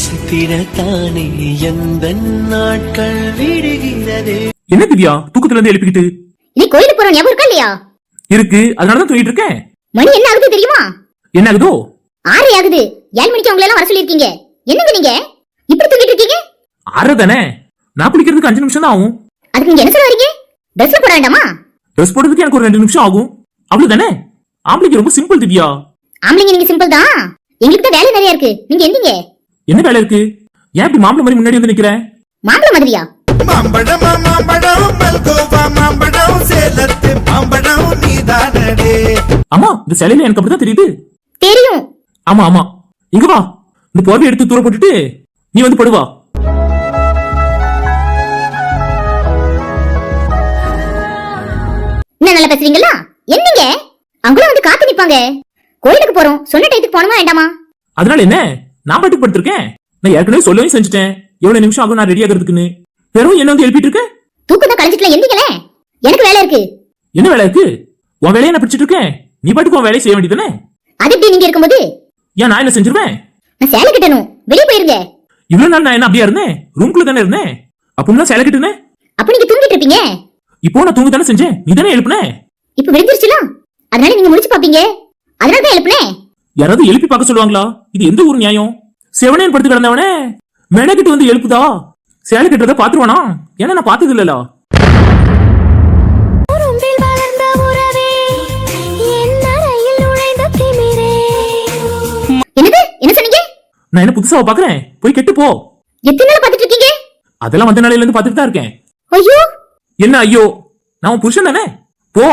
ரசித்திடத்தானே எந்த நாட்கள் விடுகிறதே. என்ன திவ்யா தூக்கத்துல இருந்து எழுப்பிக்கிட்டு? நீ கோயிலுக்கு போற ஞாபகம் இருக்கா இல்லையா? இருக்கு, அதனாலதான் தூங்கிட்டு இருக்கேன். மணி என்ன ஆகுது தெரியுமா? என்ன ஆகுதோ? 6 ஆகுது. 7 மணிக்கு உங்களை எல்லாம் வர சொல்லிருக்கீங்க. என்னங்க நீங்க இப்படி தூங்கிட்டு இருக்கீங்க? 6 தானே, நான் குளிக்கிறதுக்கு 5 நிமிஷம் தான் ஆகும். அதுக்கு நீங்க என்ன சொல்ல வரீங்க? ட்ரெஸ் போட வேண்டாமா? ட்ரெஸ் போடுறதுக்கு எனக்கு ஒரு 2 நிமிஷம் ஆகும், அவ்வளவுதானே. ஆம்பளைக்கு ரொம்ப சிம்பிள் திவ்யா. ஆம்பளைங்க நீங்க சிம்பிள் தான், எங்களுக்கு தான் வேலை நிறைய இருக்கு. நீங்க எந்தீங்க? என்ன வேலை இருக்கு? ஏன் இப்படி மாம்பழம் மாதிரி முன்னாடி வந்து நிக்கிறேன்? மாம்பழம் மாதிரியா? மாம்பழம் மாம்பழம் மல்கோவா மாம்பழம் சேலத்து மாம்பழம் நீதானடே. ஆமா, இந்த சிலையில எனக்கு அப்படிதான் தெரியுது. தெரியும். ஆமா ஆமா, இங்க வா. இந்த போர்வை எடுத்து தூர போட்டுட்டு நீ வந்து படுவா. என்ன நல்லா பேசுறீங்களா? என்னங்க அவங்களும் வந்து காத்து நிப்பாங்க. கோயிலுக்கு போறோம், சொன்ன டைத்துக்கு போனோமா வேண்டாமா? அதனால என்ன, நான் பாட்டுக்கு படுத்திருக்கேன். நான் ஏற்கனவே சொல்லவும் செஞ்சுட்டேன் எவ்வளவு நிமிஷம் ஆகும் நான் ரெடி ஆகிறதுக்குன்னு. வெறும் என்ன வந்து எழுப்பிட்டு இருக்க? தூக்கம் தான் கலைஞ்சிட்டுல எந்தீங்களே. எனக்கு வேலை இருக்கு. என்ன வேலை இருக்கு? உன் வேலையை நான் பிடிச்சிட்டு இருக்கேன், நீ பாட்டுக்கு உன் வேலையை செய்ய வேண்டியதானே. அது எப்படி நீங்க இருக்கும்போது? ஏன் நான் என்ன செஞ்சிருவேன்? நான் சேலை கட்டணும், வெளியே போயிருங்க. இவ்வளவு நாள் நான் என்ன அப்படியா இருந்தேன்? ரூம்குள்ள தானே இருந்தேன். அப்போ சேலை கட்டுனேன். அப்ப நீங்க தூங்கிட்டு இருப்பீங்க. இப்போ நான் தூங்க தானே செஞ்சேன், நீ தானே எழுப்புன. இப்ப விழுந்துருச்சுல, அதனால நீங்க முடிச்சு பாப்பீங்க, அதனால தான் எழுப்புனேன். யாராவது எழுப்பி பார்க்க சொல்லுவாங்களா? இது எந்த ஊர் நியாயம்? செவனேன் படுத்து கிடந்தவனே மெனக்கிட்டு வந்து எழுப்புதா? சேலை கட்டுறத பாத்துருவானா? ஏன்னா நான் பார்த்தது இல்லல. என்ன சொன்னீங்க? நான் என்ன புதுசாவா பாக்குறேன்? போய் கெட்டு போ. எத்தனை நாள் பாத்துட்டு இருக்கீங்க? அதெல்லாம் வந்த நாளையில இருந்து பாத்துட்டு தான் இருக்கேன். ஐயோ என்ன ஐயோ? நான் உன் புருஷன் தானே, போ.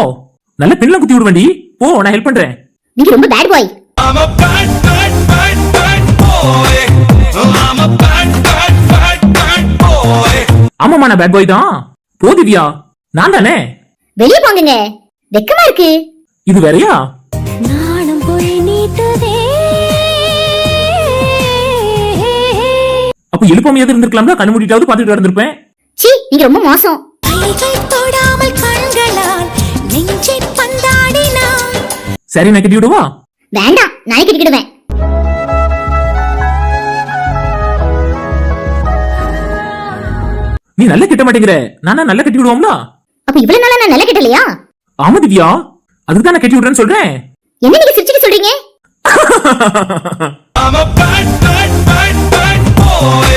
நல்ல பெண்ல குத்தி விட வேண்டி போ, நான் ஹெல்ப் பண்றேன். நீங்க ரொம்ப bad boy. I'm a bad bad bad bad boy. I'm a bad bad bad bad boy. ஆமாமா, நான் பேட் பாய் தான். போ திவ்யா, நான் தானே. வெளியே போங்கங்க, வெக்கமா இருக்கு. இது வேறயா? நானும் போய் நீட்டுதே. அப்ப எழுப்பாமையாவது இருந்திருக்கலாம்ல, கண்ணு மூடிட்டாவது பாத்துட்டு இருந்திருப்பேன். சீ, நீங்க ரொம்ப மோசம். சரி, நான் கட்டி விடுவா? வேண்டாம், நான் கட்டிக்கிடுவேன். நீ நல்ல கட்ட மாட்டேங்கிற, நானா நல்லா கட்டி விடுவோம்ல. அப்ப இவ்வளவு நாளா நான் நல்ல கட்டலையா? ஆமா திவ்யா, அதுக்கு தான் நான் கட்டி விடுறேன்னு சொல்றேன். என்ன நீங்க சிரிச்சுட்டு சொல்றீங்க? I'm a bad bad bad bad boy.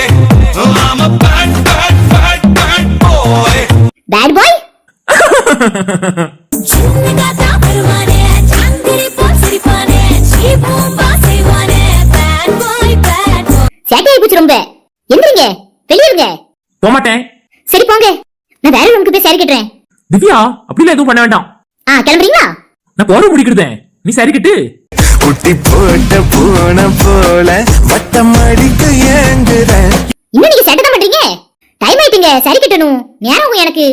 I'm a bad bad bad bad boy. Bad boy? சேட்டையை பூச்சி ரொம்ப. எந்திரிங்க, வெளியிருங்க. போமாட்டேன். சரி போங்க, நான் வேற ரூமுக்கு போய் சாரி கட்டுறேன். திவ்யா, அப்படிலாம் எதுவும் பண்ண வேண்டாம். கிளம்புறீங்களா? நான் போற முடிக்கிடுதேன், நீ சாரி கட்டு. குட்டி போட்ட பூனை போல வட்டம் அடித்து ஏங்குறேன். இன்னும் நீங்க சேட்டை தான் பண்றீங்க. டைம் ஆயிட்டுங்க, சாரி கட்டணும். நேரம் ஆகும் எனக்கு.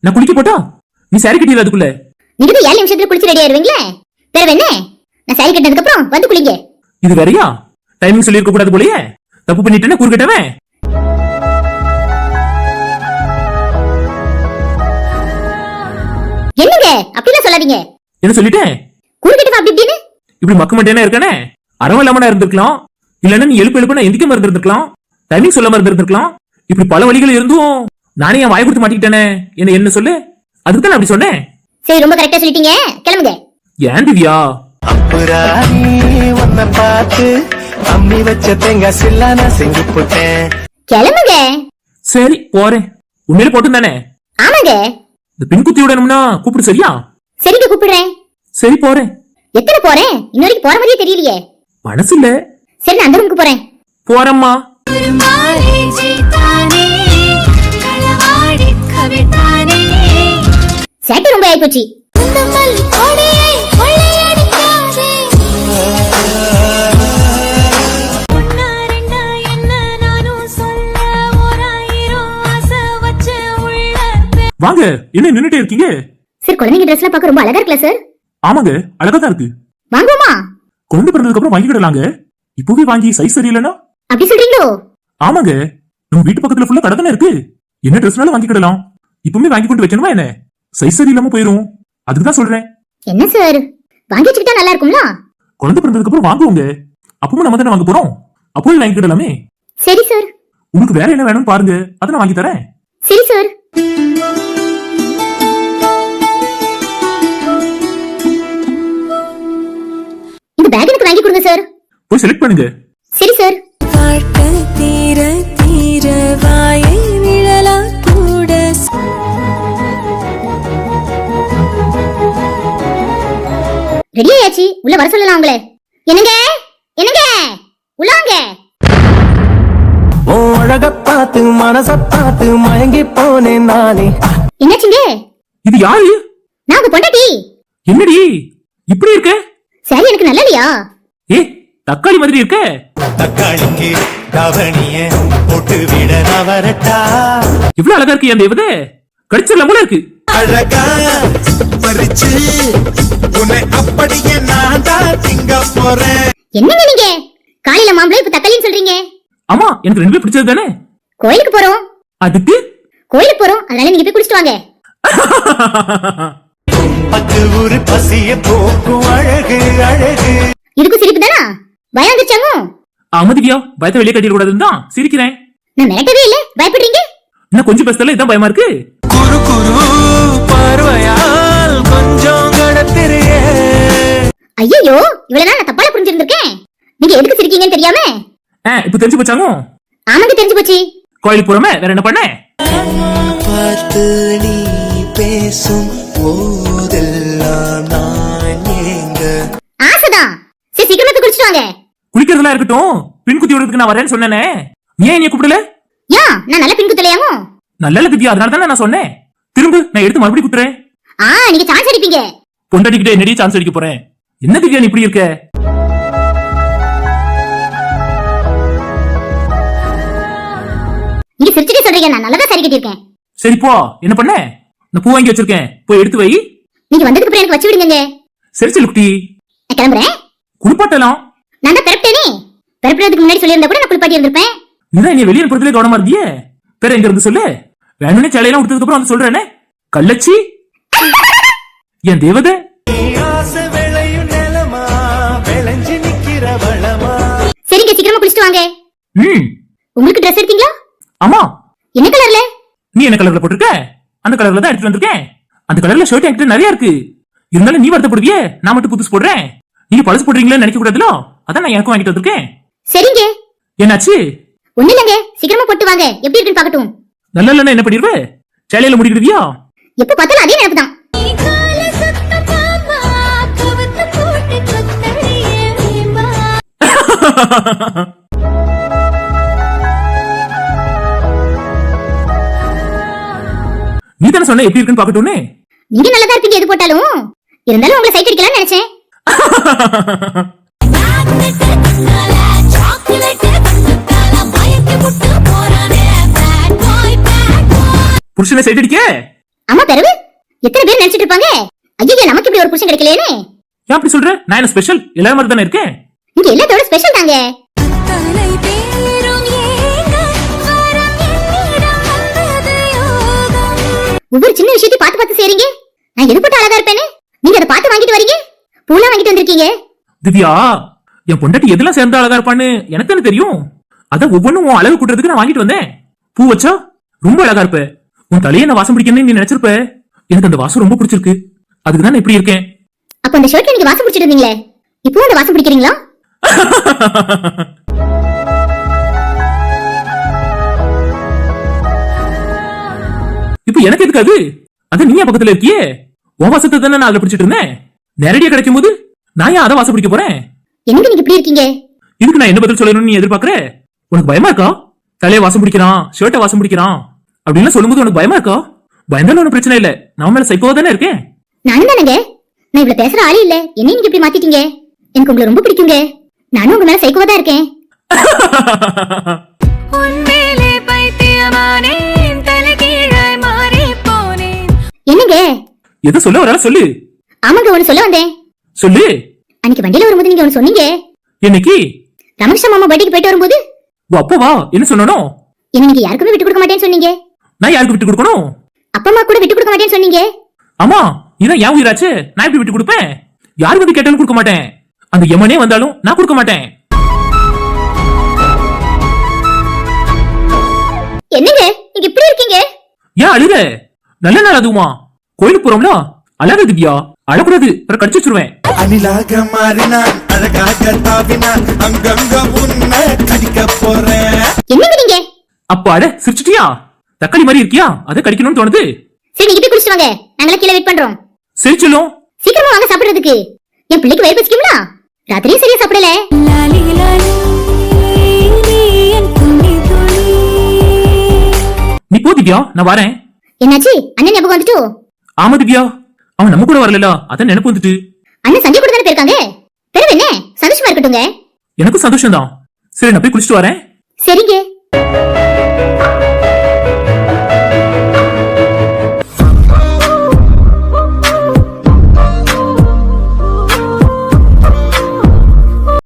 நான் குளிக்க போட்டா நீ சாரி கட்டிடுற அதுக்குள்ள. நீங்க 7 நிமிஷத்துல குளிச்சு ரெடி ஆயிருவீங்களே. வேற என்ன, நான் சாரி கட்டினதுக்கு அப்புறம் வந்து குளிங்க. இது வேறயா? டைமிங் சொல்லி இருக்க கூடாது போலயே. தப்பு பண்ணிட்டேன்னா குறுக்கிட்டவன். என்னங்க அப்படிலாம் சொல்லாதீங்க. என்ன சொல்லிட்டேன்? குறுக்கிட்டவன் அப்படி இப்படின்னு. இப்படி மக்க மாட்டேன்னா இருக்கானே, அரவம் இல்லாம இருந்திருக்கலாம். இல்லன்னா நீ எழுப்பு நான் எந்திக்க இருந்திருக்கலாம். டைமிங் சொல்லாம இருந்திருக்கலாம். இப்படி பல வழிகள் இருந்தும் நானே என் வாய் கொடுத்து மாட்டிக்கிட்டேனே. என்ன சொல்லு, அதுக்கு தான் அப்படி சொன்னேன். சரி, ரொம்ப கரெக்டா சொல்லிட்டீங்க, கிளம்புங்க. ஏன் திவ்யா? அப்புறாணி உன்னை பார்த்து அம்மி வச்ச தேங்காய் சில்லா நான் செஞ்சு போட்டேன். கிளம்புங்க. சரி போறேன். உண்மையில போட்டும் தானே? ஆமாங்க. இந்த பின் குத்தி விடணும்னா கூப்பிடு, சரியா? சரிங்க, கூப்பிடுறேன். சரி போறேன். எத்தனை போறேன்? இன்னொரு போற மாதிரியே தெரியலையே. மனசு இல்ல. சரி, நான் அந்த ரூமுக்கு போறேன். போறம்மா. சேட்டை ரொம்ப ஆயிப்போச்சு. வாங்க, என்ன நின்னுட்டே இருக்கீங்க? சார், குழந்தைங்க ட்ரெஸ்லாம் பார்க்க ரொம்ப அழகா இருக்குல்ல சார்? ஆமாங்க, அழகா தான் இருக்கு. வாங்குவோமா? குழந்தை பிறந்ததுக்கு அப்புறம் வாங்கிக்கிடலாங்க. இப்பவே வாங்கி சைஸ் சரியில்லைன்னா? அப்படி சொல்றீங்களோ? ஆமாங்க, நம்ம வீட்டு பக்கத்துல ஃபுல்லா கடை தானே இருக்கு. என்ன ட்ரெஸ்னாலும் வாங்கிக்கிடலாம். இப்பவுமே வாங்கி கொண்டு வைக்கணுமா என்ன? சைஸ் சரியில்லாம போயிரும், அதுக்கு தான் சொல்றேன். என்ன சார், வாங்கி வச்சுக்கிட்டா நல்லா இருக்கும்ல? குழந்தை பிறந்ததுக்கு அப்புறம் வாங்குவோங்க. அப்பவும் நம்ம தானே வாங்க போறோம், அப்பவே வாங்கிக்கிடலாமே. சரி சார். உங்களுக்கு வேற என்ன வேணும்னு பாருங்க, அதை நான் வாங்கி தரேன். சரி சார். இந்த பேக் எனக்கு வாங்கி கொடுங்க சார். போய் செலக்ட் பண்ணுங்க. சரி சார். வாழ்க்கை தீர தீர வாயை நிழலா கூட ரெடி ஆயாச்சு, உள்ள வர சொல்லலாம் உங்களே. என்னங்க என்னங்க உள்ள வாங்க. உன் அழக பார்த்து மனச பார்த்து மயங்கி போனேன் நானே. என்னாச்சுங்க? இது யாரு? நான் உங்க பொண்டாட்டி. என்னடி இப்படி இருக்க? சரி, எனக்கு நல்லா இல்லையா? ஏ, தக்காளி மாதிரி இருக்க. தக்காளிக்கு கவனிய போட்டு விட நவரட்டா. இவ்வளவு அழகா இருக்கு என் தேவதே, கடிச்சிடலாம் போல இருக்கு. அழகா பறிச்சு உன்னை அப்படியே நான் தான் திங்க போறேன். என்னங்க நீங்க காலையில மாம்பழம் இப்ப தக்காளின்னு சொல்றீங்க? ஆமா, எனக்கு ரெண்டுமே பிடிச்சது தானே. கோயிலுக்கு போறோம். அதுக்கு கோயிலுக்கு போறோம், அதனால நீங்க போய் குடிச்சிட்டு வாங்க. பத்து ஊரு பசிய போக்கும் அழகு அழகு. இதுக்கு சிரிப்பு தானா? பயம் வந்துச்சாங்க? ஆமா திவ்யா, பயத்தை வெளியே கட்டிட கூடாதுன்னு தான் சிரிக்கிறேன். நான் மிரட்டவே இல்ல, பயப்படுறீங்க. இன்னும் கொஞ்சம் பேசல, இதான் பயமா இருக்கு. குரு குரு பார்வையால் கொஞ்சம் கடத்திரியே. ஐயோ, இவ்வளவு நாள் நான் தப்பால புரிஞ்சிருந்திருக்கேன். நீங்க எதுக்கு சிரிக்கீங்கன்னு தெரியாம. இப்ப தெரிஞ்சு போச்சாங்க. ஆமாங்க, தெரிஞ்சு போச்சு. கோயிலுக்கு போறோமே, வேற என்ன பண்ண? பார்த்து நீ பேசும் போதெல்லாம் நான் ஏங்க. ஆசைதான். சரி, சீக்கிரமா போய் குடிச்சிட்டு வாங்க. குளிக்கிறதுலாம் இருக்கட்டும், பின் குத்தி விடுறதுக்கு நான் வரேன்னு சொன்னேனே, ஏன் என்னைய கூப்பிடல? யா, நான் நல்ல பின் குத்தலையாமோ? நல்ல திவ்யா, அதனால தானே நான் சொன்னேன். திரும்ப நான் எடுத்து மறுபடியும் குத்துறேன். நீங்க சான்ஸ் அடிப்பீங்க. பொண்டாட்டிக்கிட்டே என்னடி சான்ஸ் அடிக்க போறேன்? என்ன திவ்யா நீ இப்படி இருக்க? நீங்க சிரிச்சுட்டே சொல்றீங்க, நான் நல்லதா சரி கட்டியிருக்கேன். சரி போ, என்ன பண்ண? நான் பூ வாங்கி வச்சிருக்கேன், போய் எடுத்து வை. நீங்க வந்ததுக்கு அப்புறம் எனக்கு வச்சு விடுங்க. சரி செல்லுக்குட்டி, நான் கிளம்புறேன். குளிப்பாட்டலாம். நான் தான் பிறப்பிட்டேனே. பிறப்பிறதுக்கு முன்னாடி சொல்லியிருந்தா கூட நான் குளிப்பாட்டி இருந்திருப்பேன். நீதான் என்னை வெளியே அனுப்புறதுல கவனமா இருந்தியே. வேற எங்க இருந்து சொல்லு. வேணும்னே சேலையெல்லாம் விட்டதுக்கு அப்புறம் வந்து சொல்றேனே, கள்ளச்சி என் தேவதை. ஆசை விளையும் நிலமா விளைஞ்சு நிக்கிற வளமா. சரிங்க, சீக்கிரமா குளிச்சிட்டு வாங்க. உங்களுக்கு ட்ரெஸ் எடுத்தீங்களா? ஆமா. என்ன கலர்ல? நீ என்ன கலர்ல போட்டிருக்க? அந்த கலர்ல தான் எடுத்துட்டு வந்திருக்கேன். அந்த கலர்ல ஷர்ட் என்கிட்ட நிறைய இருக்கு. இருந்தாலும் நீ வருத்தப்படுவியே, நான் மட்டும் புதுசு போடுறேன். நீங்க பழசு போடுறீங்களா நினைக்க கூடாதுல, அதான் நான் எனக்கும் வாங்கிட்டு வந்திருக்கேன். சரிங்க. என்னாச்சு? ஒண்ணு இல்லங்க, சீக்கிரமா போட்டு வாங்க, எப்படி இருக்குன்னு பார்க்கட்டும். நல்ல இல்லைன்னா என்ன பண்ணிடுவ? சேலையில முடிக்கிடுவியா? எப்ப பார்த்தாலும் அதே நினைப்பு தான். நீ தானே சொன்ன எப்படி இருக்குன்னு பாக்கட்டும்னு. நீங்க நல்லதா இருப்பீங்க எது போட்டாலும். இருந்தாலும் உங்களை சைட் அடிக்கலாம்னு நினைச்சேன். புருஷனை சைட் அடிக்க? ஆமா, பெருவு எத்தனை பேர் நினைச்சிட்டு இருப்பாங்க, ஐயோ நமக்கு இப்படி ஒரு புருஷன் கிடைக்கலையேன்னு. ஏன் அப்படி சொல்ற? நான் என்ன ஸ்பெஷல்? எல்லாரும் மாதிரி தானே இருக்கேன். நீங்க எல்லாத்தோட ஸ்பெஷல் தாங்க. தலை தேரும் ஏங்க வரம் என்னிடம் வந்தது யோகம். ஒவ்வொரு சின்ன விஷயத்தையும் பார்த்து பார்த்து செய்றீங்க. நான் எது போட்டு அழகா இருப்பேன்னு நீங்க அதை பார்த்து வாங்கிட்டு வரீங்க. பூலாம் வாங்கிட்டு வந்திருக்கீங்க. திவ்யா, என் பொண்டாட்டி எதெல்லாம் சேர்ந்தா அழகா இருப்பான்னு எனக்கு தானே தெரியும். அதான் ஒவ்வொன்றும் உன் அழகு கூட்டுறதுக்கு நான் வாங்கிட்டு வந்தேன். பூ வச்சா ரொம்ப அழகா இருப்ப. உன் தலையை நான் வாசம் பிடிக்கணும்னு நீ நினைச்சிருப்ப. எனக்கு அந்த வாசம் ரொம்ப பிடிச்சிருக்கு, அதுக்கு தான் நான் இப்படி இருக்கேன். அப்ப அந்த ஷர்ட்ல நீங்க வாசம் பிடிச்சிட்டு இருந்தீங்களே, இப்போ அந்த வாசம் பிடிக்கிறீங்களா? இப்ப எனக்கு எதுக்கு அது? அதான் நீ பக்கத்துல இருக்கியே, உன் வாசத்தை தானே நான் அதுல பிடிச்சிட்டு இருந்தேன். நேரடியா கிடைக்கும் போது நான் ஏன் அதை வாசம் பிடிக்க போறேன்? என்னங்க நீங்க இப்படி இருக்கீங்க? இதுக்கு நான் என்ன பதில் சொல்லணும்னு நீ எதிர்பார்க்கற? உனக்கு பயமா இருக்கா? தலையை வாசம் பிடிக்கிறான், ஷர்ட்டை வாசம் பிடிக்கிறான் அப்படின்னு சொல்லும்போது உனக்கு பயமா இருக்கா? பயந்தாலும் ஒன்னும் பிரச்சனை இல்ல, நான் மேல சைக்கோவா தானே இருக்கேன். நானும் தானங்க. நான் இவ்வளவு பேசுற ஆளே இல்ல, என்ன நீங்க இப்படி மாத்திட்டீங்க? எனக்கு உங்களை ரொம்ப பிடிக்குங்க. நானும் உங்க மேல சைக்கோவா தான் இருக்கேன். உன்மேலே பைத்தியமானேன், தலைகீழாய் மாறிப் போனேன். என்னங்க? எதை சொல்ல வரால சொல்லு. ஆமாங்க, ஒண்ணு சொல்ல வந்தேன். சொல்லு. அன்னைக்கு வண்டியில வரும்போது நீங்க ஒண்ணு சொன்னீங்க. என்னைக்கு? ரமேஷா மாமா பர்த்டேக்கு போயிட்டு வரும்போது. ஓ அப்பவா? என்ன சொன்னோம்? என்ன நீங்க யாருக்குமே விட்டு கொடுக்க மாட்டேன்னு சொன்னீங்க. நான் யாருக்கு விட்டு கொடுக்கணும்? அப்பா அம்மா கூட விட்டு கொடுக்க மாட்டேன்னு சொன்னீங்க. ஆமா, இதான் என் உயிராச்சு. நான் எப்படி விட்டு கொடுப்பேன்? யாரு வந்து கேட்டாலும் கொடுக்க மாட்டேன். அந்த யமனே வந்தாலும் நான் கொடுக்க மாட்டேன். என்னங்க நீங்க இப்படி இருக்கீங்க? ஏன் அழுற? நல்ல நாள் அதுவுமா? கோயிலுக்கு போறோம்ல, அழாத திவ்யா, அழக்கூடாது, அப்புறம் கடிச்சு வச்சிருவேன். அணிலாக மாறினான் அழகாக தாவினான் அங்கங்க உன்னை கடிக்க போறேன். என்னங்க நீங்க? அப்ப அட சிரிச்சிட்டியா? தக்காளி மாதிரி இருக்கியா? அதை கடிக்கணும்னு தோணுது. சரி நீங்க போய் குடிச்சிட்டு வாங்க, நாங்களே கீழே வெயிட் பண்றோம். சரி சொல்லும். சீக்கிரமா வாங்க சாப்பிடுறதுக்கு. என் பிள்ளைக்கு வயிறு பசிக்கும்ல, ராத்திரியும் சரியா சாப்பிடல. லாலி லாலி நீ என் துணி துளி. நீ போ திவ்யா, நான் வரேன். என்னாச்சு? அண்ணன் ஞாபகம் வந்துட்டோ? ஆமா திவ்யா, அவன் நம்ம கூட வரல, அதான் நினைப்பு வந்துட்டு. அண்ணன் சஞ்சய் கூட தானே போயிருக்காங்க. பிறகு என்ன, சந்தோஷமா இருக்கட்டுங்க. எனக்கும் சந்தோஷம் தான். சரி நான் போய் குளிச்சுட்டு வரேன். சரிங்க.